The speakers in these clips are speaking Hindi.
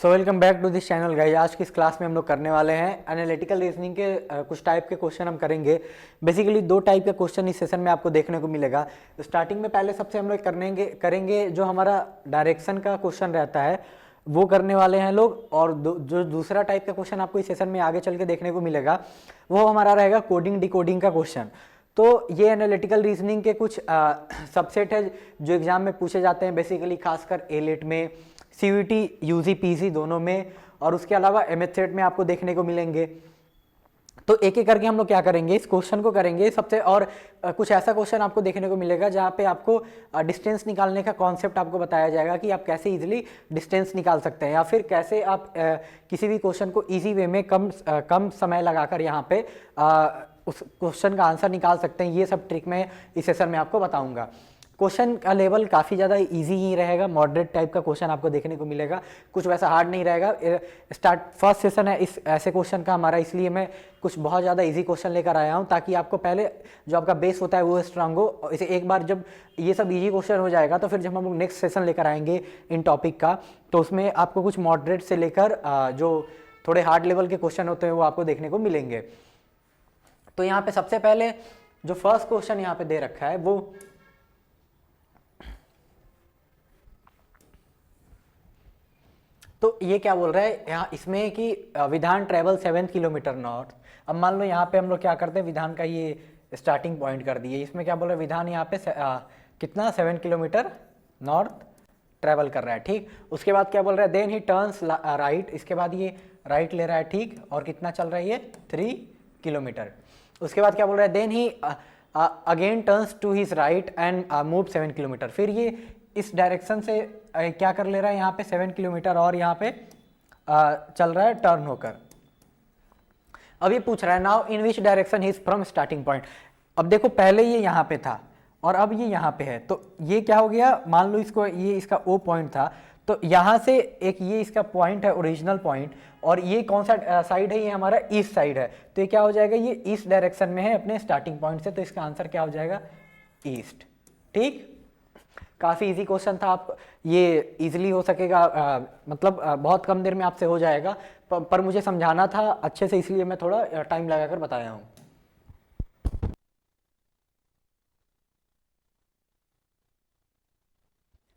So welcome back to this channel guys. आज की इस क्लास में हम लोग करने वाले हैं एनालिटिकल रीजनिंग के कुछ टाइप के क्वेश्चन हम करेंगे। बेसिकली दो टाइप का क्वेश्चन इस सेशन में आपको देखने को मिलेगा। स्टार्टिंग में पहले सबसे हम लोग करेंगे जो हमारा डायरेक्शन का क्वेश्चन रहता है वो करने वाले हैं लोग, और जो दूसरा टाइप का क्वेश्चन आपको इस सेशन में आगे चल के देखने को मिलेगा वो हमारा रहेगा कोडिंग डिकोडिंग का क्वेश्चन। तो ये एनालिटिकल रीजनिंग के कुछ सबसेट है जो एग्जाम में पूछे जाते हैं, बेसिकली खासकर एलेट में, सीयूईटी यूजी पीसी दोनों में, और उसके अलावा एमएचसेट में आपको देखने को मिलेंगे। तो एक एक करके हम लोग क्या करेंगे, इस क्वेश्चन को करेंगे सबसे, और कुछ ऐसा क्वेश्चन आपको देखने को मिलेगा जहाँ पे आपको डिस्टेंस निकालने का कॉन्सेप्ट आपको बताया जाएगा कि आप कैसे इजीली डिस्टेंस निकाल सकते हैं, या फिर कैसे आप किसी भी क्वेश्चन को इजी वे में कम समय लगाकर यहाँ पे उस क्वेश्चन का आंसर निकाल सकते हैं। ये सब ट्रिक मैं इस सेशन में आपको बताऊंगा। क्वेश्चन का लेवल काफ़ी ज़्यादा इजी ही रहेगा, मॉडरेट टाइप का क्वेश्चन आपको देखने को मिलेगा, कुछ वैसा हार्ड नहीं रहेगा। फर्स्ट सेशन है इस ऐसे क्वेश्चन का हमारा, इसलिए मैं कुछ बहुत ज़्यादा इजी क्वेश्चन लेकर आया हूँ ताकि आपको पहले जो आपका बेस होता है वो स्ट्रांग हो। इसे एक बार जब ये सब इजी क्वेश्चन हो जाएगा तो फिर जब हम लोग नेक्स्ट सेशन लेकर आएंगे इन टॉपिक का, तो उसमें आपको कुछ मॉडरेट से लेकर जो थोड़े हार्ड लेवल के क्वेश्चन होते हैं वो आपको देखने को मिलेंगे। तो यहाँ पे सबसे पहले जो फर्स्ट क्वेश्चन यहाँ पे दे रखा है वो तो ये क्या बोल रहा है यहाँ इसमें कि विधान ट्रेवल 7 किलोमीटर नॉर्थ। अब मान लो यहाँ पे हम लोग क्या करते हैं, विधान का ये स्टार्टिंग पॉइंट कर दिए। इसमें क्या बोल रहा है, विधान यहाँ पे कितना 7 किलोमीटर नॉर्थ ट्रेवल कर रहा है, ठीक। उसके बाद क्या बोल रहा है, देन ही टर्न्स राइट, इसके बाद ये राइट ले रहा है, ठीक। और कितना चल रहा है ये 3 किलोमीटर। उसके बाद क्या बोल रहा है, then he again turns to his right and move 7 kilometre. फिर ये इस डायरेक्शन से क्या कर ले रहा है, यहाँ पे 7 किलोमीटर और यहाँ पे चल रहा है टर्न होकर। अब ये पूछ रहा है now in which direction he is from starting point. अब देखो पहले ये यहाँ पे था और अब ये यहाँ पे है, तो ये क्या हो गया, मान लो इसको ये इसका ओ पॉइंट था, तो यहाँ से एक ये इसका पॉइंट है ओरिजिनल पॉइंट, और ये कौन सा साइड है, ये हमारा ईस्ट साइड है। तो ये क्या हो जाएगा, ये ईस्ट डायरेक्शन में है अपने स्टार्टिंग पॉइंट से, तो इसका आंसर क्या हो जाएगा, ईस्ट, ठीक। काफ़ी इजी क्वेश्चन था, आप ये इजीली हो सकेगा, मतलब बहुत कम देर में आपसे हो जाएगा, पर मुझे समझाना था अच्छे से, इसलिए मैं थोड़ा टाइम लगाकर बताया हूँ।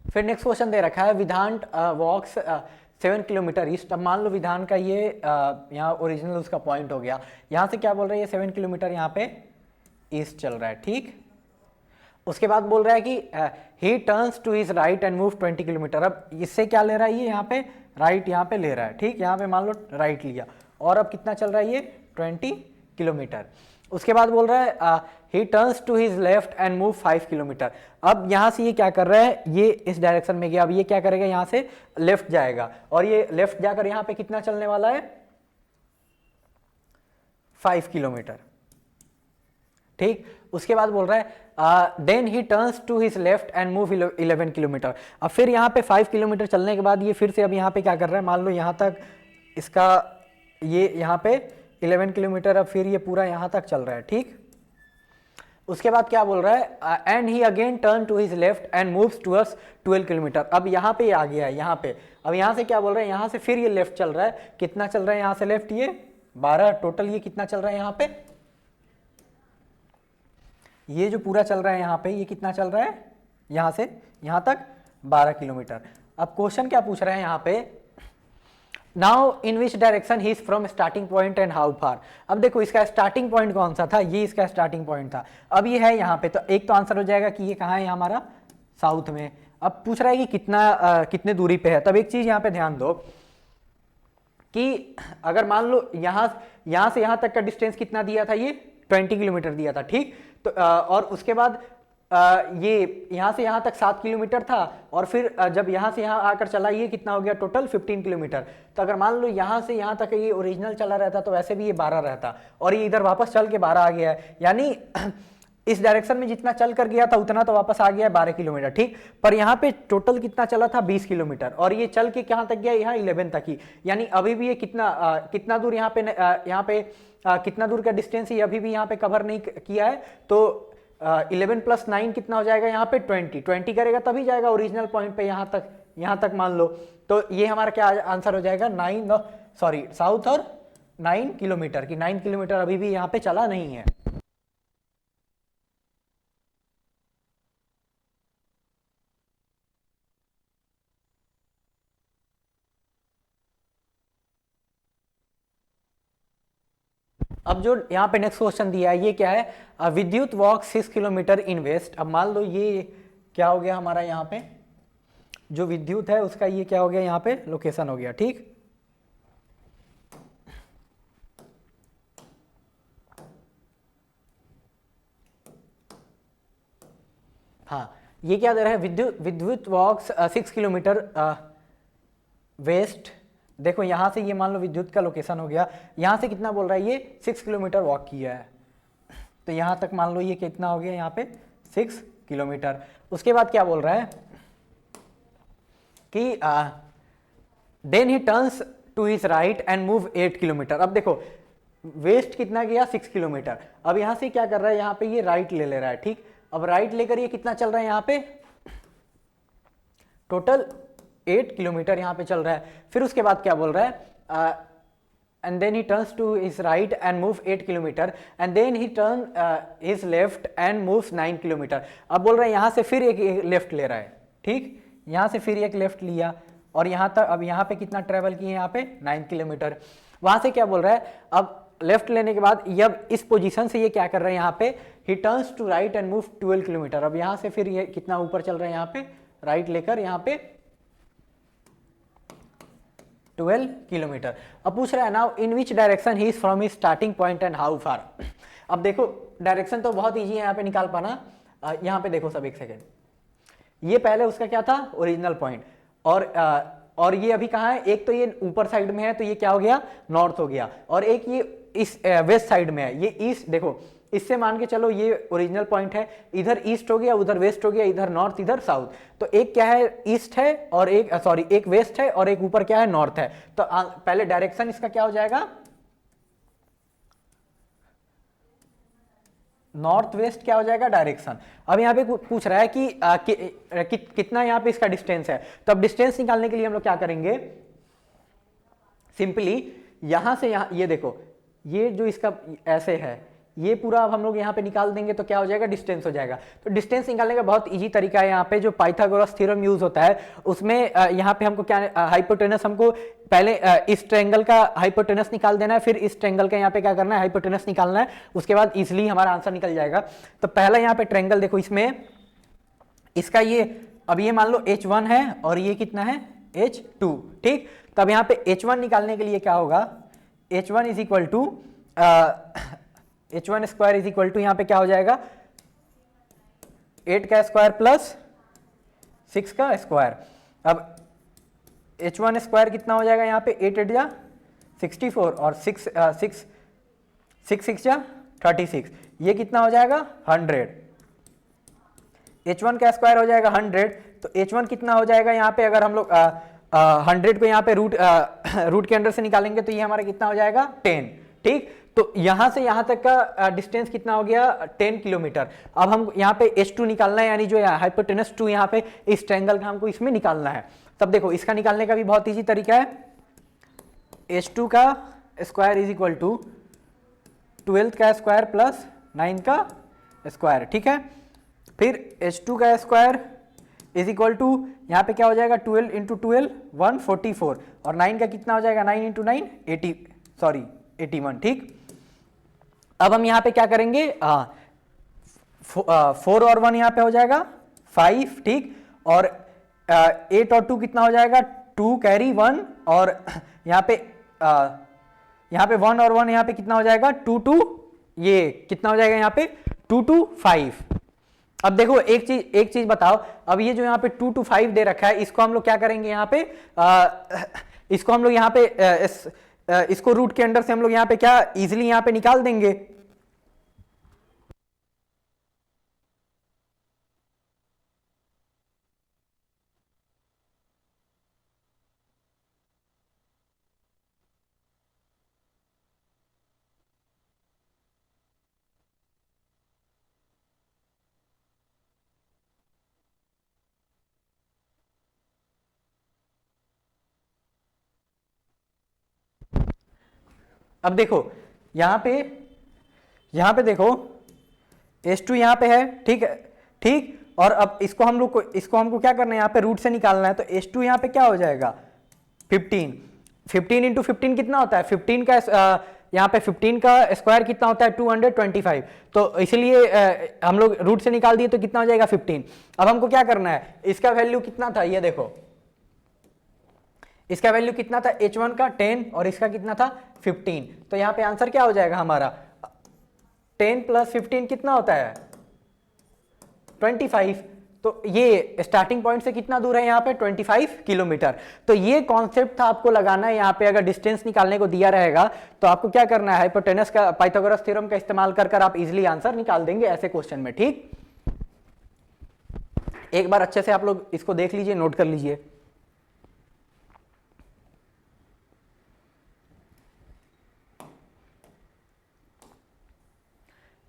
फिर नेक्स्ट क्वेश्चन दे रखा है विधान वॉक्स 7 किलोमीटर ईस्ट। अब मान लो विधान का ये यहाँ ओरिजिनल उसका पॉइंट हो गया, यहाँ से क्या बोल रहा है, ये 7 किलोमीटर यहाँ पे ईस्ट चल रहा है, ठीक। उसके बाद बोल रहा है कि he turns to his right and move 20 kilometre. अब इससे क्या ले रहा है, ये यहाँ पे राइट यहाँ पे ले रहा है, ठीक। यहाँ पे मान लो राइट लिया, और अब कितना चल रहा है, ये 20 किलोमीटर। उसके बाद बोल रहा है he turns to his left and move 5 kilometre. अब यहाँ से ये क्या कर रहा है, ये इस डायरेक्शन में गया, अब ये क्या करेगा, यहाँ से लेफ्ट जाएगा, और ये लेफ्ट जाकर यहाँ पे कितना चलने वाला है, 5 किलोमीटर, ठीक। उसके बाद बोल रहा है then he turns to his left and move 11 kilometre. अब फिर यहाँ पे 5 किलोमीटर चलने के बाद ये फिर से अब यहाँ पे क्या कर रहा है, मान लो यहाँ तक इसका ये यहाँ पे 11 किलोमीटर, अब फिर ये पूरा यहाँ तक चल रहा है, ठीक। उसके बाद क्या बोल रहा है, and he again turn to his left and moves towards 12 kilometre. अब यहाँ पे आ गया है, यहाँ पे अब यहाँ से क्या बोल रहा है, यहाँ से फिर ये लेफ्ट चल रहा है, कितना चल रहा है यहाँ से लेफ्ट, ये 12, टोटल ये कितना चल रहा है यहाँ पे, ये जो पूरा चल रहा है यहाँ पे ये कितना चल रहा है, यहाँ से यहाँ तक 12 किलोमीटर। अब क्वेश्चन क्या पूछ रहे हैं यहाँ पे, now in which direction he is from starting point and how फार। अब देखो इसका स्टार्टिंग पॉइंट कौन सा था, ये इसका स्टार्टिंग पॉइंट था, अब ये है यहाँ पे, तो एक तो आंसर हो जाएगा कि ये कहाँ है, हमारा साउथ में। अब पूछ रहा है कि कितने दूरी पे है। तब एक चीज यहाँ पे ध्यान दो कि अगर मान लो यहाँ से यहाँ तक का डिस्टेंस कितना दिया था, ये 20 किलोमीटर दिया था, ठीक। तो और उसके बाद ये यहाँ से यहाँ तक 7 किलोमीटर था, और फिर जब यहाँ से यहाँ आकर चला ये कितना हो गया, टोटल 15 किलोमीटर। तो अगर मान लो यहाँ से यहाँ तक ये ओरिजिनल चला रहता तो वैसे भी ये 12 रहता, और ये इधर वापस चल के 12 आ गया है, यानी इस डायरेक्शन में जितना चल कर गया था उतना तो वापस आ गया 12 किलोमीटर, ठीक। पर यहाँ पे टोटल कितना चला था, 20 किलोमीटर, और ये चल के कहाँ तक गया, यहाँ 11 तक ही, यानी अभी भी ये कितना दूर यहाँ पे कितना दूर का डिस्टेंस ये अभी भी यहाँ पे कवर नहीं किया है। तो 11 + 9 कितना हो जाएगा, यहाँ पे 20 करेगा तभी जाएगा ओरिजिनल पॉइंट पे यहाँ तक, यहाँ तक मान लो, तो ये हमारा क्या आंसर हो जाएगा 9, सॉरी साउथ और 9 किलोमीटर की 9 किलोमीटर अभी भी यहाँ पे चला नहीं है। अब जो यहाँ पे नेक्स्ट क्वेश्चन दिया है ये क्या है, विद्युत वॉक 6 किलोमीटर इन वेस्ट। अब मान लो ये क्या हो गया हमारा, यहाँ पे जो विद्युत है उसका ये क्या हो गया, यहाँ पे लोकेशन हो गया, ठीक। हाँ, ये क्या दे रहा है, विद्युत वॉक्स 6 किलोमीटर वेस्ट। देखो यहाँ से ये मान लो विद्युत का लोकेशन हो गया, यहाँ से कितना बोल रहा है, ये 6 किलोमीटर वॉक किया है, तो यहाँ तक मान लो ये कितना हो गया, यहाँ पे 6 किलोमीटर। उसके बाद क्या बोल रहा है कि then he turns to his right and move 8 kilometre. अब देखो वेस्ट कितना गया, 6 किलोमीटर। अब यहाँ से क्या कर रहा है, यहाँ पे ये राइट ले ले रहा है, ठीक। अब राइट लेकर ये कितना चल रहा है, यहाँ पे टोटल 8 किलोमीटर यहाँ पे चल रहा है। फिर उसके बाद क्या बोल रहा है, and then he turns to his right and move 8 kilometre and then he turn his left and moves 9 kilometre. अब बोल रहा है यहाँ से फिर एक लेफ्ट ले रहा है, ठीक। यहाँ से फिर एक लेफ्ट लिया और यहाँ तक, अब यहाँ पे कितना ट्रेवल किए, यहाँ पे 9 किलोमीटर। वहां से क्या बोल रहा है, अब लेफ्ट लेने के बाद अब इस पोजीशन से ये क्या कर रहा है, यहाँ पे he turns to right and move 12 kilometre. अब यहाँ से फिर ये कितना ऊपर चल रहा है, यहाँ पे राइट लेकर यहाँ पे 12 किलोमीटर। अब पूछ रहा है now in which direction he is from his starting point and how फार। अब देखो डायरेक्शन तो बहुत इजी है यहाँ पे निकाल पाना। यहाँ पे देखो सब, एक सेकेंड, ये पहले उसका क्या था, ओरिजिनल पॉइंट, और ये अभी कहाँ है, एक तो ये ऊपर साइड में है तो ये क्या हो गया, नॉर्थ हो गया, और एक ये इस वेस्ट साइड में है, ये ईस्ट। देखो इससे मान के चलो ये ओरिजिनल पॉइंट है, इधर ईस्ट हो गया, उधर वेस्ट हो गया, इधर नॉर्थ, इधर साउथ। तो एक क्या है, ईस्ट है, और एक सॉरी एक वेस्ट है, और एक ऊपर क्या है, नॉर्थ है। तो पहले डायरेक्शन इसका क्या हो जाएगा, नॉर्थ वेस्ट क्या हो जाएगा डायरेक्शन। अब यहाँ पे पूछ रहा है कि कितना यहाँ पे इसका डिस्टेंस है। तो अब डिस्टेंस निकालने के लिए हम लोग क्या करेंगे, सिंपली यहां से यहां, ये देखो ये जो इसका ऐसे है, ये पूरा अब हम लोग यहाँ पे निकाल देंगे तो क्या हो जाएगा, डिस्टेंस हो जाएगा। तो डिस्टेंस निकालने का बहुत इजी तरीका है, यहाँ पे जो पाइथागोरस थ्योरम यूज होता है उसमें यहाँ पे हमको क्या, हाइपोटेनस, हमको पहले इस ट्रायंगल का हाइपोटेनस निकाल देना है, फिर इस ट्रायंगल का यहाँ पे क्या करना है, हाइपोटेनस निकालना है, उसके बाद इजिली हमारा आंसर निकल जाएगा। तो पहला यहाँ पे ट्रायंगल देखो, इसमें इसका ये, अब ये मान लो H1 है और ये कितना है, H2, ठीक। तब यहाँ पे H1 निकालने के लिए क्या होगा, H1 is equal to H1 square is equal to, यहाँ पे क्या हो जाएगा, 8 का स्क्वायर प्लस 6 का स्क्वायर। अब H1 स्क्वायर कितना हो जाएगा, यहाँ पे 8 8 जा 64 और 6 6 जा 36, ये कितना हो जाएगा 100। H1 का स्क्वायर हो जाएगा 100, तो H1 कितना हो जाएगा यहाँ पे, अगर हम लोग 100 को यहाँ पे रूट के अंदर से निकालेंगे तो ये हमारा कितना हो जाएगा 10, ठीक। तो यहां से यहां तक का डिस्टेंस कितना हो गया, 10 किलोमीटर। अब हम यहाँ पे H2 निकालना है, यानी जो हाइपोटेनस 2 यहाँ पे इस ट्रायंगल का हमको इसमें निकालना है। तब देखो इसका निकालने का भी बहुत इजी तरीका है, H2 का स्क्वायर इज इक्वल टू 12 का स्क्वायर प्लस 9 का स्क्वायर, ठीक है। फिर H2 का स्क्वायर इज इक्वल टू, यहाँ पे क्या हो जाएगा, 12 इंटू 12 144, और 9 का कितना हो जाएगा, 9 इंटू 9 81, ठीक। अब हम यहाँ पे क्या करेंगे, 4 और 1 यहाँ पे हो जाएगा 5, ठीक। और 8 और 2 कितना हो जाएगा, 2 कैरी 1, और यहाँ पे 1 और 1 यहाँ पे कितना हो जाएगा, 2 2, ये कितना हो जाएगा यहाँ पे 2 2 5। अब देखो एक चीज बताओ, अब ये जो यहाँ पे 2 2 5 दे रखा है, इसको हम लोग क्या करेंगे, यहाँ पे इसको हम लोग यहाँ पे इसको रूट के अंदर से हम लोग यहाँ पे क्या इजिली यहाँ पे निकाल देंगे। अब देखो यहाँ पे देखो H2 यहाँ पे है, ठीक है, ठीक। और अब इसको हमको क्या करना है, यहाँ पे रूट से निकालना है, तो H2 यहाँ पे क्या हो जाएगा 15 इंटू 15 कितना होता है 15 का यहाँ पे 15 का स्क्वायर कितना होता है 225, तो इसलिए हम लोग रूट से निकाल दिए तो कितना हो जाएगा 15। अब हमको क्या करना है, इसका वैल्यू कितना था, ये देखो इसका वैल्यू कितना था H1 का 10 और इसका कितना था 15, तो यहाँ पे आंसर क्या हो जाएगा हमारा 10 प्लस 15 कितना होता है 25। तो ये स्टार्टिंग पॉइंट से कितना दूर है यहाँ पे 25 किलोमीटर। तो ये कॉन्सेप्ट था आपको लगाना है यहाँ पे, अगर डिस्टेंस निकालने को दिया रहेगा तो आपको क्या करना है, हाइपोटेनस का पाइथागोरस थ्योरम का इस्तेमाल कर आप इजीली आंसर निकाल देंगे ऐसे क्वेश्चन में, ठीक। एक बार अच्छे से आप लोग इसको देख लीजिए, नोट कर लीजिए।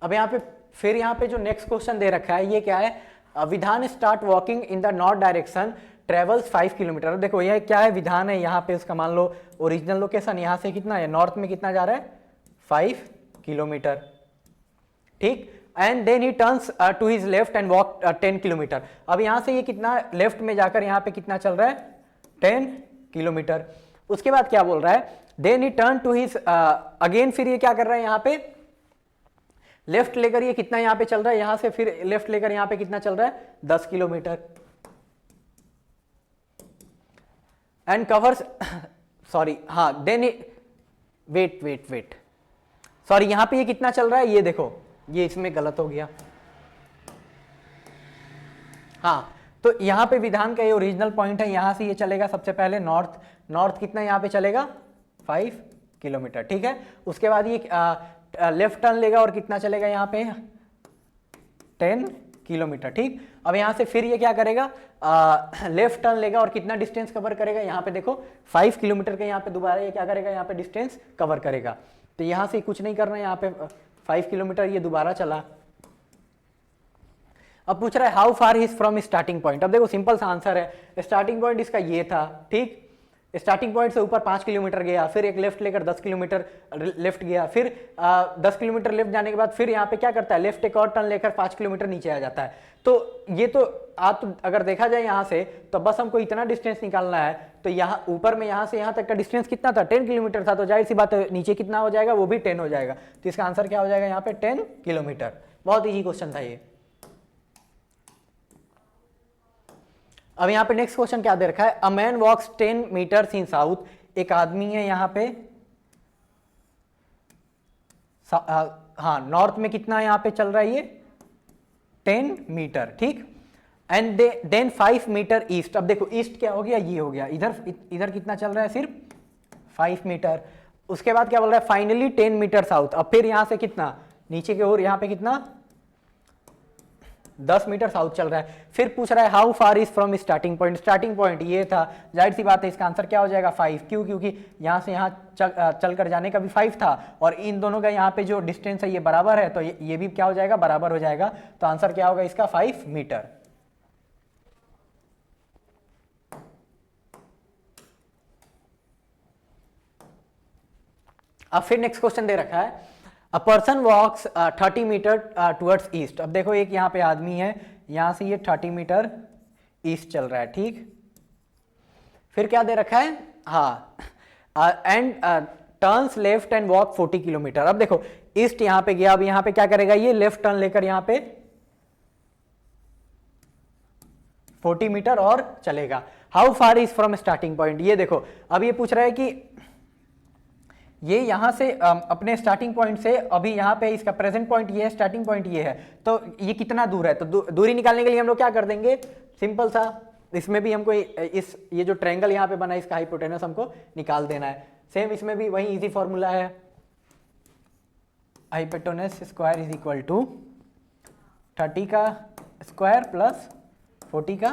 अब यहाँ पे जो नेक्स्ट क्वेश्चन दे रखा है ये क्या है, विधान start walking in the north direction travels 5 kilometre. देखो यह क्या है, विधान है यहाँ पे उसका, मान लो ओरिजिनल लोकेशन यहाँ से कितना है, नॉर्थ में कितना जा रहा है 5 किलोमीटर, ठीक। And then he turns to his left and walk 10 kilometre. अब यहाँ से ये कितना लेफ्ट में जाकर यहाँ पे कितना चल रहा है 10 किलोमीटर। उसके बाद क्या बोल रहा है, then he turn to his again, फिर ये क्या कर रहा है यहाँ पे लेफ्ट लेकर ये कितना यहाँ पे चल रहा है, यहां से फिर लेफ्ट लेकर यहाँ पे कितना चल रहा है 10 किलोमीटर। एंड कवर्स सॉरी हाँ देन वेट सॉरी, यहां पे ये कितना चल रहा है, ये देखो ये इसमें गलत हो गया। हाँ तो यहाँ पे विधान का ये ओरिजिनल पॉइंट है, यहां से ये चलेगा सबसे पहले नॉर्थ कितना यहाँ पे चलेगा 5 किलोमीटर, ठीक है। उसके बाद ये लेफ्ट टर्न लेगा और कितना चलेगा यहाँ पे 10 किलोमीटर, ठीक। अब यहाँ से फिर ये क्या करेगा, लेफ्ट टर्न लेगा और कितना डिस्टेंस कवर करेगा, यहाँ पे देखो 5 किलोमीटर के यहाँ पे दोबारा ये क्या करेगा, यहाँ पे डिस्टेंस कवर करेगा। तो यहाँ से कुछ नहीं करना है, यहाँ पे 5 किलोमीटर ये दोबारा चला। अब पूछ रहा है how far is from starting point. अब देखो सिंपल सा आंसर है, स्टार्टिंग पॉइंट इसका ये था, ठीक। स्टार्टिंग पॉइंट से ऊपर 5 किलोमीटर गया, फिर एक लेफ्ट लेकर 10 किलोमीटर लेफ्ट गया, फिर 10 किलोमीटर लेफ्ट जाने के बाद फिर यहाँ पे क्या करता है, लेफ्ट एक और टर्न लेकर 5 किलोमीटर नीचे आ जाता है। तो ये तो आप तो अगर देखा जाए यहाँ से तो बस हमको इतना डिस्टेंस निकालना है, तो यहाँ ऊपर में यहाँ से यहाँ तक का डिस्टेंस कितना था 10 किलोमीटर था, तो जाहिर सी बात है नीचे कितना हो जाएगा, वो भी 10 हो जाएगा। तो इसका आंसर क्या हो जाएगा यहाँ पे 10 किलोमीटर। बहुत ईजी क्वेश्चन था ये। अब यहाँ पे नेक्स्ट क्वेश्चन क्या दे रखा है, a man walks 10 metres in south. एक आदमी है यहाँ पे हाँ नॉर्थ में कितना यहाँ पे चल रहा है ये 10 मीटर, ठीक। And then 5 metre east. अब देखो ईस्ट क्या हो गया, ये हो गया, इधर कितना चल रहा है सिर्फ 5 मीटर। उसके बाद क्या बोल रहा है, फाइनली 10 मीटर साउथ। अब फिर यहाँ से कितना नीचे की ओर यहाँ पे कितना 10 मीटर साउथ चल रहा है। फिर पूछ रहा है how far is from starting point. Starting point ये था, जाहिर सी बात है इसका आंसर क्या हो जाएगा 5। क्यों, क्योंकि यहाँ से यहाँ चल कर जाने का भी 5 था और इन दोनों का यहाँ पे जो डिस्टेंस है ये बराबर है, तो ये भी क्या हो जाएगा बराबर हो जाएगा। तो आंसर क्या होगा इसका 5 मीटर। अब फिर नेक्स्ट क्वेश्चन दे रखा है, a person walks 30 metre towards east. अब देखो एक यहाँ पे आदमी है, यहाँ से ये 30 मीटर ईस्ट चल रहा है, ठीक। फिर क्या दे रखा है, हाँ and turns left and walk 40 kilometre. अब देखो ईस्ट यहाँ पे गया, अब यहाँ पे क्या करेगा, ये लेफ्ट टर्न लेकर यहाँ पे 40 मीटर और चलेगा। How far is from starting point. ये देखो अब ये पूछ रहा है कि ये यहां से अपने स्टार्टिंग पॉइंट से अभी यहाँ पे इसका प्रेजेंट पॉइंट ये है, स्टार्टिंग पॉइंट ये है, तो ये कितना दूर है। तो दूरी निकालने के लिए हम लोग क्या कर देंगे, सिंपल सा इसमें भी हमको ये जो ट्रायंगल यहाँ पे बना है इसका हाइपोटेनस हमको निकाल देना है। सेम इसमें भी वही इजी फॉर्मूला है, hypotenuse square is equal to 30 का स्क्वायर प्लस 40 का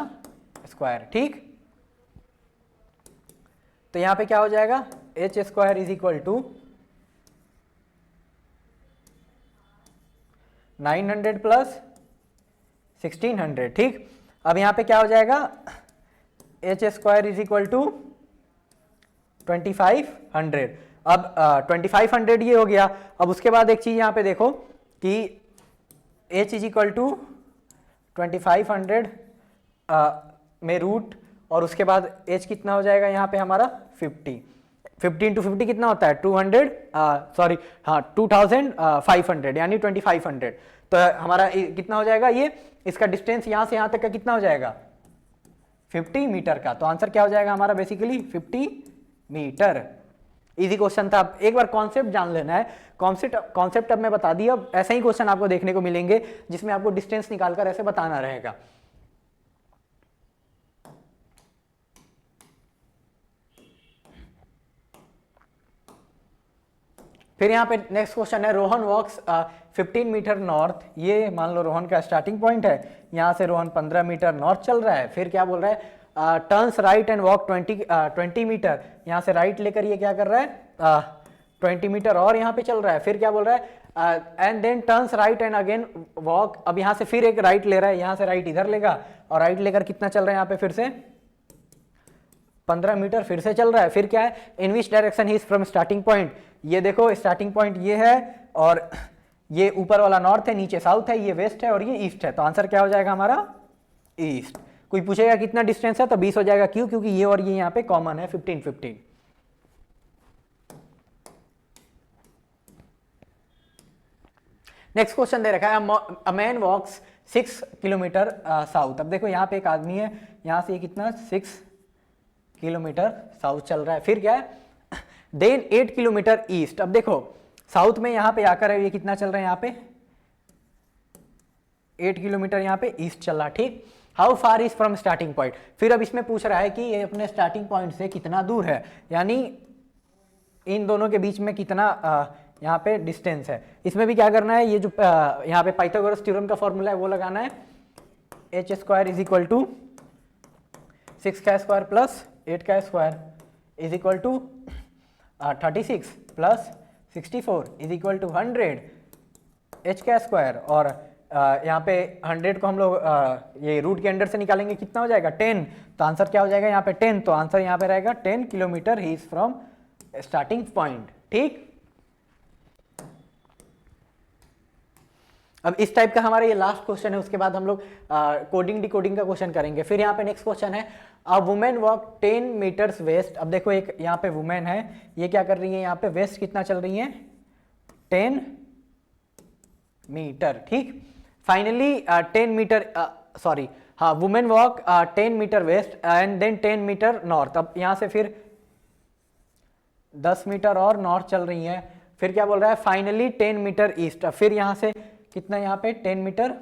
स्क्वायर, ठीक। तो यहाँ पे क्या हो जाएगा, H square is equal to 900 plus 1600, ठीक। अब यहाँ पे क्या हो जाएगा, H square is equal to 2500। अब 2500 ये हो गया। अब उसके बाद एक चीज यहाँ पे देखो कि h इज इक्वल टू 2500 में रूट, और उसके बाद h कितना हो जाएगा यहाँ पे हमारा 50। 15 to 50 कितना होता है 200, सॉरी हाँ 2500 यानी 2500। तो हमारा कितना हो जाएगा ये, इसका डिस्टेंस यहाँ से यहाँ तक का कितना हो जाएगा 50 मीटर का। तो आंसर क्या हो जाएगा हमारा बेसिकली 50 मीटर। इजी क्वेश्चन था। अब एक बार कॉन्सेप्ट जान लेना है। कॉन्सेप्ट अब मैं बता दिया। अब ऐसे ही क्वेश्चन आपको देखने को मिलेंगे जिसमें आपको डिस्टेंस निकालकर ऐसे बताना रहेगा। फिर यहाँ पे नेक्स्ट क्वेश्चन है, रोहन वॉक्स 15 मीटर नॉर्थ। ये मान लो रोहन का स्टार्टिंग पॉइंट है, यहाँ से रोहन 15 मीटर नॉर्थ चल रहा है। फिर क्या बोल रहा है, turns right and walk 20 metre. यहाँ से राइट लेकर ये क्या कर रहा है 20 मीटर और यहाँ पे चल रहा है। फिर क्या बोल रहा है, and then turns right and again walk. अब यहाँ से फिर एक राइट ले रहा है, यहाँ से राइट इधर लेगा और राइट लेकर कितना चल रहा है यहाँ पे फिर से 15 मीटर फिर से चल रहा है। फिर क्या है, in which direction he is from starting point. ये देखो स्टार्टिंग पॉइंट ये है और ये ऊपर वाला नॉर्थ है, नीचे साउथ है, ये वेस्ट है और ये ईस्ट है। तो आंसर क्या हो जाएगा हमारा ईस्ट। कोई पूछेगा कितना डिस्टेंस है तो 20 हो जाएगा। क्यों, क्योंकि ये और ये यहाँ पे कॉमन है 15-15। नेक्स्ट क्वेश्चन दे रखा है, a man walks 6 kilometre south. अब देखो यहाँ पे एक आदमी है, यहाँ से ये कितना 6 किलोमीटर साउथ चल रहा है। फिर क्या है, देन 8 किलोमीटर ईस्ट। अब देखो साउथ में यहाँ पे आकर है, ये कितना चल रहा है यहाँ पे 8 किलोमीटर यहाँ पे ईस्ट चल रहा है। ठीक, how far is from starting point. फिर अब इसमें पूछ रहा है कि ये अपने स्टार्टिंग पॉइंट से कितना दूर है, यानी इन दोनों के बीच में कितना यहाँ पे डिस्टेंस है। इसमें भी क्या करना है, ये जो यहाँ पे पाइथागोरस थ्योरम का फॉर्मूला है वो लगाना है, h square is equal to 6 का स्क्वायर प्लस 8 का square is equal to 36 plus 64 is equal to 100 h का स्क्वायर। और यहाँ पे 100 को हम लोग ये रूट के अंडर से निकालेंगे, कितना हो जाएगा 10। तो आंसर क्या हो जाएगा यहाँ पे 10। तो आंसर यहाँ पे रहेगा 10 kilometre he is from starting point. ठीक, अब इस टाइप का हमारा ये लास्ट क्वेश्चन है। उसके बाद हम लोग कोडिंग डिकोडिंग का क्वेश्चन करेंगे। फिर यहाँ पे नेक्स्ट क्वेश्चन है, a women walk 10 metres waste. अब देखो एक यहाँ पे वुमेन है, ये क्या कर रही है यहाँ पे वेस्ट कितना चल रही है 10 मीटर। ठीक, फाइनली 10 मीटर सॉरी हाँ women walk 10 metre west and then 10 metre north. अब यहाँ से फिर 10 मीटर और नॉर्थ चल रही है। फिर क्या बोल रहा है, फाइनली 10 मीटर ईस्ट। फिर यहाँ से कितना यहाँ पे 10 मीटर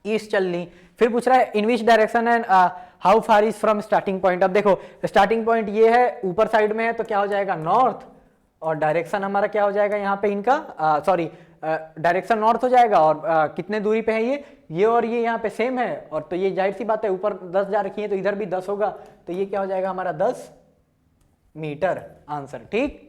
ईस्ट चल ली। फिर पूछ रहा है in which direction and how far is from starting point. अब देखो स्टार्टिंग पॉइंट ये है, ऊपर साइड में है, तो क्या हो जाएगा नॉर्थ, और डायरेक्शन हमारा क्या हो जाएगा यहाँ पे इनका सॉरी डायरेक्शन नॉर्थ हो जाएगा। और कितने दूरी पे है ये और ये यहाँ पे सेम है। और तो ये जाहिर सी बात है, ऊपर 10 जा रखी है तो इधर भी 10 होगा। तो ये क्या हो जाएगा हमारा 10 मीटर आंसर। ठीक,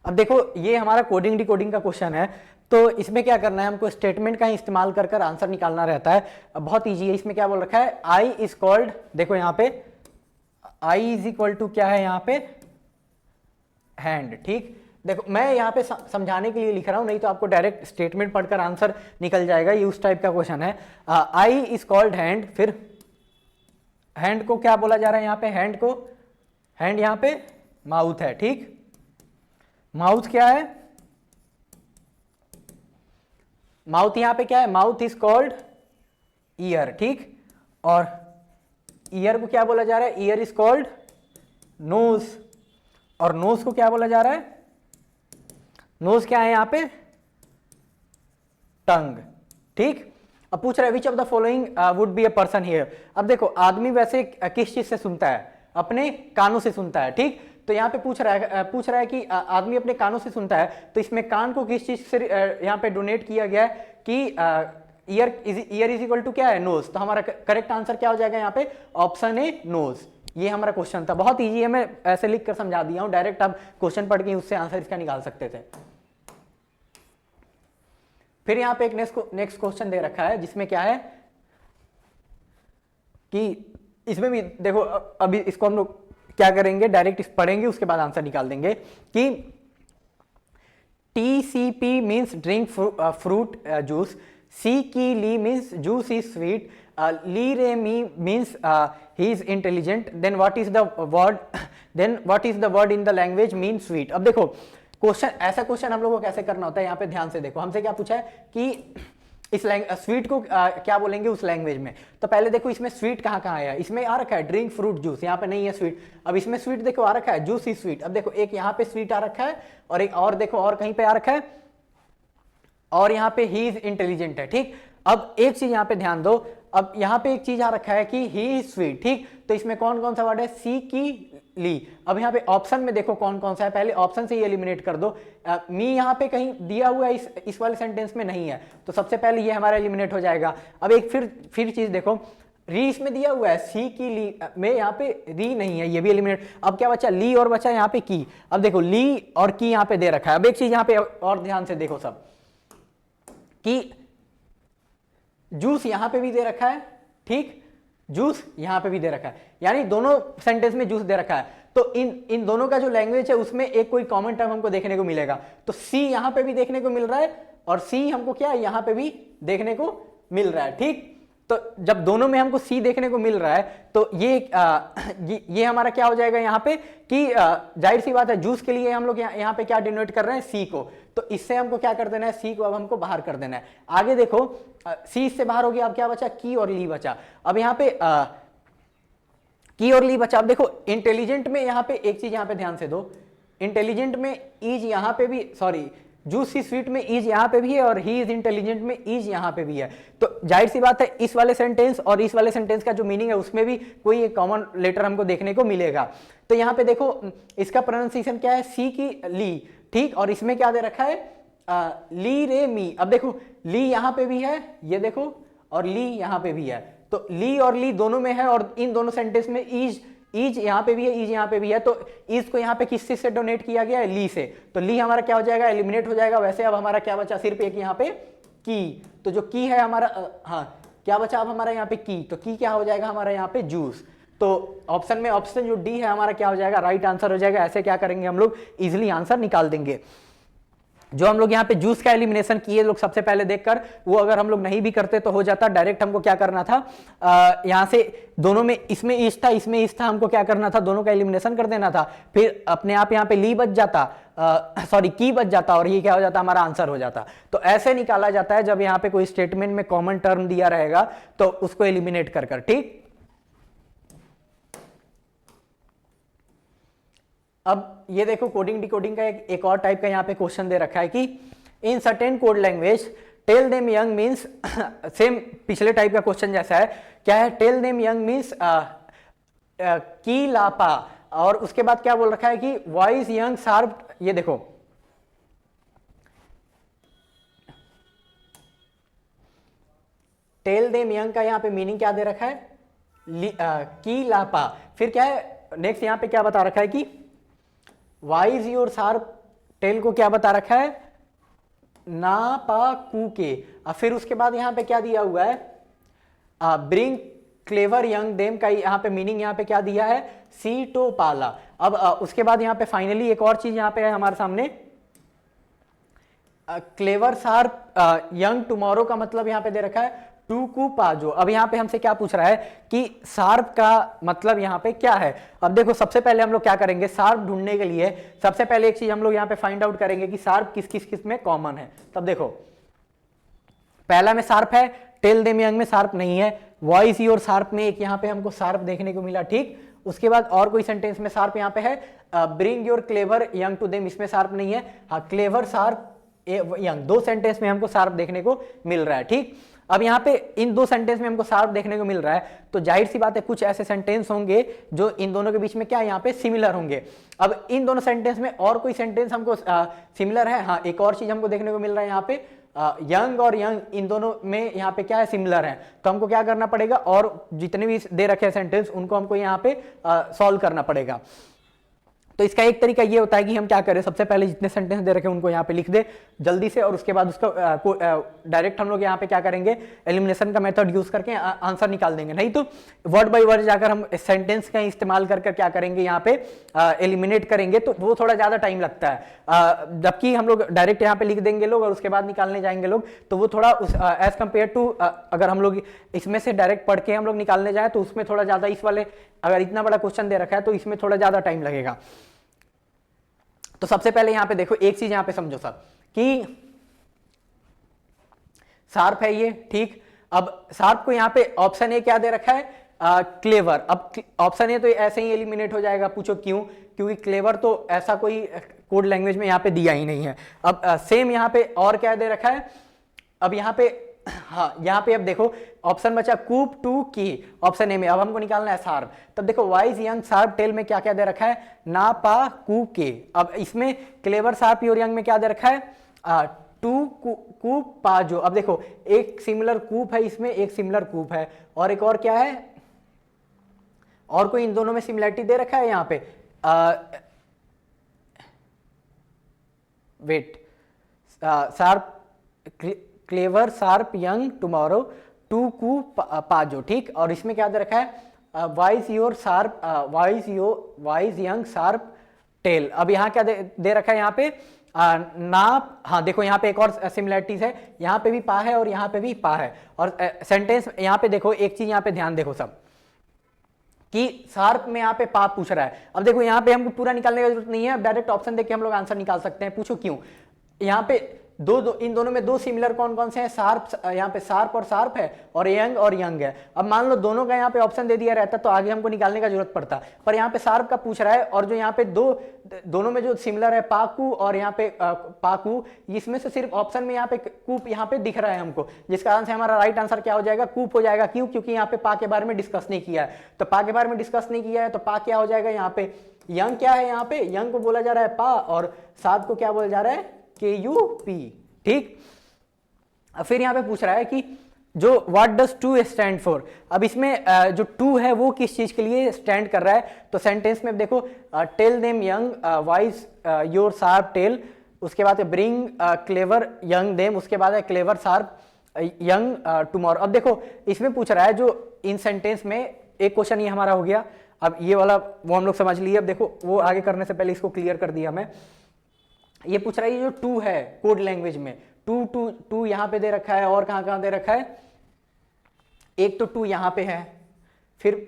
अब देखो ये हमारा कोडिंग डिकोडिंग का क्वेश्चन है। तो इसमें क्या करना है, हमको स्टेटमेंट का ही इस्तेमाल कर कर आंसर निकालना रहता है। बहुत इजी है। इसमें क्या बोल रखा है, आई इज कॉल्ड, देखो यहाँ पे आई इज इक्वल टू क्या है यहाँ पे हैंड। ठीक, देखो मैं यहाँ पे समझाने के लिए लिख रहा हूँ, नहीं तो आपको डायरेक्ट स्टेटमेंट पढ़कर आंसर निकल जाएगा। ये उस टाइप का क्वेश्चन है। I is called hand. फिर हैंड को क्या बोला जा रहा है यहाँ पे, हैंड को, हैंड यहाँ पे माउथ है। ठीक, माउथ क्या है, माउथ यहाँ पे क्या है, माउथ इज कॉल्ड ईयर। ठीक, और ईयर को क्या बोला जा रहा है, ईयर इज कॉल्ड नोज। और नोज को क्या बोला जा रहा है, नोज क्या है यहाँ पे टंग। ठीक, अब पूछ रहा है which of the following would be a person here. अब देखो आदमी वैसे किस चीज से सुनता है, अपने कानों से सुनता है। ठीक, तो यहाँ पे पूछ रहा है कि आदमी अपने कानों से सुनता है, तो इसमें कान को किस चीज से यहाँ पे डोनेट किया गया है कि ईयर इज इक्वल टू क्या है नोज। तो हमारा करेक्ट आंसर क्या हो जाएगा यहाँ पे ऑप्शन ए नोज। ये हमारा क्वेश्चन था, बहुत ईजी है, मैं ऐसे लिख कर समझा दिया हूं, डायरेक्ट आप क्वेश्चन पढ़ के उससे आंसर इसका निकाल सकते थे। फिर यहाँ पे एक नेक्स्ट क्वेश्चन दे रखा है जिसमें क्या है कि इसमें भी देखो, अभी इसको हम लोग क्या करेंगे, डायरेक्ट इस पढ़ेंगे उसके बाद आंसर निकाल देंगे कि TCP means drink fruit juice, C की ली मीन्स जूस इज स्वीट, ली रे मी means he is intelligent, then what is the word in the language mean sweet. अब देखो क्वेश्चन, ऐसा क्वेश्चन हम लोग को कैसे करना होता है, यहाँ पे ध्यान से देखो, हमसे क्या पूछा है कि इस स्वीट को क्या बोलेंगे उस लैंग्वेज में। तो पहले देखो इसमें स्वीट कहाँ कहाँ आया है, इसमें आ रखा है ड्रिंक फ्रूट जूस, यहाँ पे नहीं है स्वीट। अब इसमें स्वीट देखो आ रखा है जूस इज स्वीट। अब देखो एक यहाँ पे स्वीट आ रखा है और एक और देखो और कहीं पे आ रखा है और यहाँ पे ही इज इंटेलिजेंट है, ठीक। अब एक चीज यहाँ पे ध्यान दो, अब यहाँ पे एक चीज आ रखा है कि ही इज स्वीट, ठीक। तो इसमें कौन कौन सा वर्ड है, सी की ली। अब यहाँ पे ऑप्शन में देखो कौन कौन सा है, पहले ऑप्शन से ही एलिमिनेट कर दो। मी यहाँ पे कहीं दिया हुआ है, इस वाले सेंटेंस में नहीं है, तो सबसे पहले ये हमारा एलिमिनेट हो जाएगा। अब एक फिर चीज देखो, री इसमें दिया हुआ है, सी की ली में यहाँ पे री नहीं है, ये भी एलिमिनेट। अब क्या बचा, ली और बचा यहाँ पे की। अब देखो ली और की यहाँ पे दे रखा है। अब एक चीज यहाँ पे और ध्यान से देखो सब, कि जूस यहां पे भी दे रखा है, ठीक, जूस यहां पे भी दे रखा है, यानी दोनों सेंटेंस में जूस दे रखा है। तो इन दोनों का जो लैंग्वेज है उसमें एक कोई कॉमन टर्म हमको देखने को मिलेगा। तो सी यहां पे भी देखने को मिल रहा है और सी हमको क्या है यहां पे भी देखने को मिल रहा है, ठीक। तो जब दोनों में हमको सी देखने को मिल रहा है तो ये हमारा क्या हो जाएगा यहाँ पे कि जाहिर सी बात है जूस के लिए हम लोग यहाँ पे क्या डिनोट कर रहे हैं, सी को। तो इससे हमको क्या कर देना है, सी को अब हमको बाहर कर देना है। आगे देखो सी इससे बाहर हो गया, अब क्या बचा, की और ली बचा। अब यहाँ पे की और ली बचा। अब देखो इंटेलिजेंट में यहाँ पे एक चीज यहाँ पे ध्यान से दो, इंटेलिजेंट में इज यहाँ पे भी, सॉरी जूस इज स्वीट में इज यहाँ पे भी है और ही इज इंटेलिजेंट में इज यहाँ पे भी है। तो जाहिर सी बात है इस वाले सेंटेंस और इस वाले सेंटेंस का जो मीनिंग है उसमें भी कोई एक कॉमन लेटर हमको देखने को मिलेगा। तो यहाँ पे देखो इसका प्रोनाउंसिएशन क्या है, सी की ली, ठीक। और इसमें क्या दे रखा है, ली रे मी। अब देखो ली यहाँ पे भी है, ये देखो, और ली यहाँ पे भी है। तो ली और ली दोनों में है और इन दोनों सेंटेंस में इज यहाँ पे भी है, इज यहाँ पे भी है। तो इज को यहाँ पे किस चीज से डोनेट किया गया है, ली से। तो ली हमारा क्या हो जाएगा, एलिमिनेट हो जाएगा। वैसे अब हमारा क्या बचा, सिर्फ एक यहाँ पे की। तो जो की है हमारा, हाँ क्या बचा अब हमारा यहाँ पे की, तो की क्या हो जाएगा हमारा यहाँ पे जूस। तो ऑप्शन जो डी है हमारा क्या हो जाएगा, राइट आंसर हो जाएगा। ऐसे क्या करेंगे हम लोग, इजिली आंसर निकाल देंगे। जो हम लोग यहाँ पे जूस का एलिमिनेशन किए लोग सबसे पहले देखकर, वो अगर हम लोग नहीं भी करते तो हो जाता। डायरेक्ट हमको क्या करना था, यहाँ से दोनों में, इसमें ईस्ट था इसमें ईस्ट था, हमको क्या करना था, दोनों का एलिमिनेशन कर देना था। फिर अपने आप यहाँ पे ली बच जाता, सॉरी की बच जाता और ये क्या हो जाता, हमारा आंसर हो जाता। तो ऐसे निकाला जाता है जब यहाँ पे कोई स्टेटमेंट में कॉमन टर्म दिया रहेगा तो उसको एलिमिनेट कर कर, ठीक। अब ये देखो कोडिंग डिकोडिंग का एक और टाइप का यहाँ पे क्वेश्चन दे रखा है कि in certain code language tell them young means, same पिछले टाइप का क्वेश्चन जैसा है, क्या है, टेल देम यंग मीन्स की लापा, और उसके बाद क्या बोल रखा है कि वॉइस यंग शार्प। ये देखो टेल देम यंग का यहाँ पे मीनिंग क्या दे रखा है, की लापा। फिर क्या है नेक्स्ट यहाँ पे क्या बता रखा है कि वाइज योर शार्प, टेल को क्या बता रखा है, ना पा कू के। फिर उसके बाद यहाँ पे क्या दिया हुआ है, ब्रिंग क्लेवर यंग देम का यहाँ पे मीनिंग यहाँ पे क्या दिया है, सी टो पाला। अब उसके बाद यहाँ पे फाइनली एक और चीज यहाँ पे है हमारे सामने, क्लेवर शार्प यंग टुमारो का मतलब यहाँ पे दे रखा है टू कू पाजो। अब यहाँ पे हमसे क्या पूछ रहा है कि शार्प का मतलब यहाँ पे क्या है। अब देखो सबसे पहले हम लोग क्या करेंगे, शार्प ढूंढने के लिए सबसे पहले एक चीज हम लोग यहाँ पे फाइंड आउट करेंगे कि शार्प किस किस किस में कॉमन है। तब देखो पहला में शार्प है, टेल देम यंग में शार्प नहीं है, वॉइस योर शार्प में एक यहाँ पे हमको शार्प देखने को मिला, ठीक। उसके बाद और कोई सेंटेंस में शार्प यहाँ पे है, bring your clever young to them, इसमें शार्प नहीं है। हाँ क्लेवर शार्प यंग, दो सेंटेंस में हमको शार्प देखने को मिल रहा है, ठीक। अब यहाँ पे इन दो सेंटेंस में हमको शार्प देखने को मिल रहा है, तो जाहिर सी बात है कुछ ऐसे सेंटेंस होंगे जो इन दोनों के बीच में क्या यहाँ पे सिमिलर होंगे। अब इन दोनों सेंटेंस में और कोई सेंटेंस हमको सिमिलर है, हाँ एक और चीज हमको देखने को मिल रहा है यहाँ पे, यंग और यंग इन दोनों में यहाँ पे क्या है, सिमिलर है। तो हमको क्या करना पड़ेगा, और जितने भी दे रखे हैं सेंटेंस उनको हमको यहाँ पे सॉल्व करना पड़ेगा। तो इसका एक तरीका ये होता है कि हम क्या करें, सबसे पहले जितने सेंटेंस दे रखे हैं उनको यहाँ पे लिख दे जल्दी से, और उसके बाद उसका डायरेक्ट हम लोग यहाँ पे क्या करेंगे, एलिमिनेशन का मेथड यूज करके आंसर निकाल देंगे। नहीं तो वर्ड बाय वर्ड जाकर हम सेंटेंस का इस्तेमाल कर क्या करेंगे, यहाँ पे एलिमिनेट करेंगे, तो वो थोड़ा ज्यादा टाइम लगता है। जबकि हम लोग डायरेक्ट यहाँ पे लिख देंगे लोग और उसके बाद निकालने जाएंगे लोग, तो वो थोड़ा एज कम्पेयर टू अगर हम लोग इसमें से डायरेक्ट पढ़ के हम लोग निकालने जाए तो उसमें थोड़ा ज्यादा, इस वाले अगर इतना बड़ा क्वेश्चन दे रखा है तो इसमें थोड़ा ज्यादा टाइम लगेगा। तो सबसे पहले यहां पे देखो, एक चीज यहां पे समझो सब कि शार्प है ये, ठीक। अब शार्प को यहां पे ऑप्शन ए क्या दे रखा है, क्लेवर। अब ऑप्शन ए तो ऐसे ही एलिमिनेट हो जाएगा, पूछो क्यों, क्योंकि क्लेवर तो ऐसा कोई कोड लैंग्वेज में यहां पे दिया ही नहीं है। अब सेम यहां पे और क्या दे रखा है, अब यहां पे, हाँ यहाँ पे अब देखो ऑप्शन बचा कूप टू की, ऑप्शन ए में। अब हमको निकालना है शार्प। तब देखो वाइज यंग शार्प टेल में क्या क्या दे रखा है, ना पा कू के। अब इसमें क्लेवर शार्प और यंग में क्या दे रखा है, टू कूप पा जो। अब देखो एक सिमिलर कूप है इसमें, एक सिमिलर कूप है, और एक और क्या है, और कोई इन दोनों में सिमिलरिटी दे रखा है यहाँ पे, wait, sharp clever sharp young tomorrow to कू पाजो, ठीक। और इसमें क्या दे रखा है, wise your sharp wise young sharp tell. अब यहाँ क्या दे रखा है, यहाँ पे नाप, हाँ देखो यहाँ पे एक और सिमिलरिटीज है, यहाँ पे भी पा है और यहाँ पे भी पा है। और सेंटेंस यहाँ पे देखो, एक चीज यहाँ पे ध्यान देखो सब कि शार्प में यहाँ पे पा पूछ रहा है। अब देखो यहाँ पे हमको पूरा निकालने की जरूरत नहीं है, डायरेक्ट ऑप्शन देख के हम लोग आंसर निकाल सकते हैं। पूछो क्यों, यहाँ पे इन दोनों में दो सिमिलर कौन कौन से हैं, शार्प, यहाँ पे शार्प और शार्प है, और यंग है। अब मान लो दोनों का यहाँ पे ऑप्शन दे दिया रहता तो आगे हमको निकालने का जरूरत पड़ता, पर यहाँ पे शार्प का पूछ रहा है, और जो यहाँ पे दोनों में जो सिमिलर है पाकू और यहाँ पे पाकू, इसमें से सिर्फ ऑप्शन में यहाँ पे कूप यहाँ पे दिख रहा है हमको, जिस कारण से हमारा राइट आंसर क्या हो जाएगा, कूप हो जाएगा। क्यों, क्योंकि यहाँ पे पा के बारे में डिस्कस नहीं किया है। तो पा के बारे में डिस्कस नहीं किया है तो पा क्या हो जाएगा, यहाँ पे यंग क्या है, यहाँ पे यंग को बोला जा रहा है पा, और शार्प को क्या बोला जा रहा है, KUP, ठीक। फिर यहां पे पूछ रहा है कि जो what does to stand for. अब इसमें जो टू है वो किस चीज के लिए स्टैंड कर रहा है, तो सेंटेंस में देखो tell them young wise your sharp tell, उसके बाद ब्रिंग क्लेवर यंग देम, उसके बाद है क्लेवर शार्प यंग टुमारो। अब देखो इसमें पूछ रहा है जो इन सेंटेंस में, एक क्वेश्चन ये हमारा हो गया। अब ये वाला वो हम लोग समझ लिए। अब देखो वो आगे करने से पहले इसको क्लियर कर दिया मैं। ये पूछ रहा है ये जो टू है कोड लैंग्वेज में, टू यहां पे दे रखा है, और कहां दे रखा है, एक तो टू यहां पे है, फिर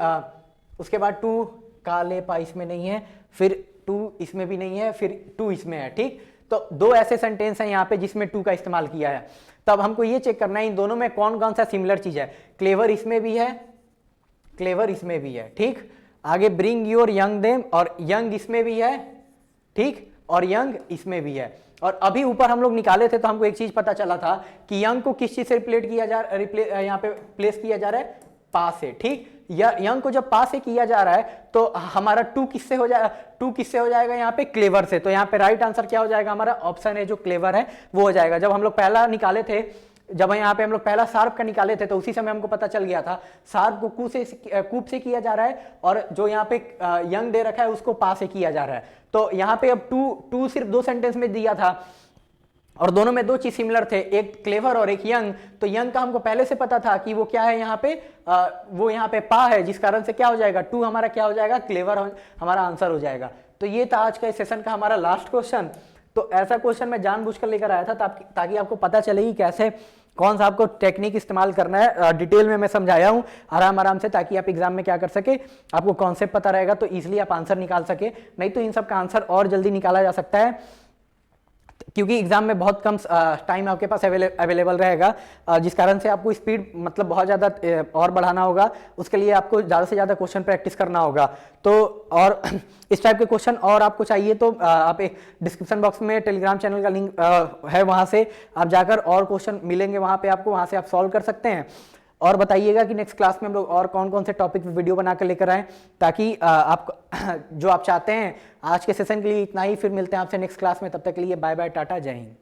उसके बाद टू काले पा इसमें नहीं है, फिर टू इसमें भी नहीं है, फिर टू इसमें है, ठीक। तो दो ऐसे सेंटेंस हैं यहां पे जिसमें टू का इस्तेमाल किया है। तब हमको ये चेक करना है इन दोनों में कौन कौन सा सिमिलर चीज है। क्लेवर इसमें भी है, क्लेवर इसमें भी है, ठीक। आगे ब्रिंग योर यंग देम, और यंग इसमें भी है, ठीक, और यंग इसमें भी है। और अभी ऊपर हम लोग निकाले थे तो हमको एक चीज पता चला था कि यंग को किस चीज से यहाँ पे प्लेस किया जा रहा है, पा से, ठीक। यंग को जब पा से किया जा रहा है तो हमारा टू किससे हो जाएगा यहाँ पे, क्लेवर से। तो यहाँ पे राइट आंसर क्या हो जाएगा, हमारा ऑप्शन है जो क्लेवर है वो हो जाएगा। जब हम लोग पहला निकाले थे, जब यहाँ पे हम लोग पहला शार्प का निकाले थे तो उसी समय हमको पता चल गया था शार्प को कूप से किया जा रहा है, और जो यहाँ पे यंग दे रखा है उसको पा से किया जा रहा है। तो यहाँ पे अब टू सिर्फ दो सेंटेंस में दिया था, और दोनों में दो चीज सिमिलर थे, एक क्लेवर और एक यंग। तो यंग का हमको पहले से पता था कि वो क्या है यहाँ पे, वो यहाँ पे पा है, जिस कारण से क्या हो जाएगा, टू हमारा क्या हो जाएगा, क्लेवर हमारा आंसर हो जाएगा। तो ये था आज का इस सेशन का हमारा लास्ट क्वेश्चन। तो ऐसा क्वेश्चन मैं जानबूझकर लेकर आया था ताकि आपको पता चले कि कैसे कौन सा आपको टेक्निक इस्तेमाल करना है। डिटेल में मैं समझाया हूं आराम से, ताकि आप एग्जाम में क्या कर सके, आपको कॉन्सेप्ट पता रहेगा तो इजीली आप आंसर निकाल सके। नहीं तो इन सब का आंसर और जल्दी निकाला जा सकता है, क्योंकि एग्जाम में बहुत कम टाइम आपके पास अवेलेबल रहेगा, जिस कारण से आपको स्पीड मतलब बहुत ज़्यादा और बढ़ाना होगा। उसके लिए आपको ज़्यादा से ज़्यादा क्वेश्चन प्रैक्टिस करना होगा। तो और इस टाइप के क्वेश्चन और आपको चाहिए तो आप एक डिस्क्रिप्शन बॉक्स में टेलीग्राम चैनल का लिंक है, वहाँ से आप जाकर और क्वेश्चन मिलेंगे वहाँ पे आपको, वहाँ से आप सॉल्व कर सकते हैं। और बताइएगा कि नेक्स्ट क्लास में हम लोग और कौन कौन से टॉपिक पे वीडियो बनाकर लेकर आएँ, ताकि आप जो आप चाहते हैं। आज के सेशन के लिए इतना ही, फिर मिलते हैं आपसे नेक्स्ट क्लास में। तब तक के लिए बाय बाय, टाटा, जय हिंद।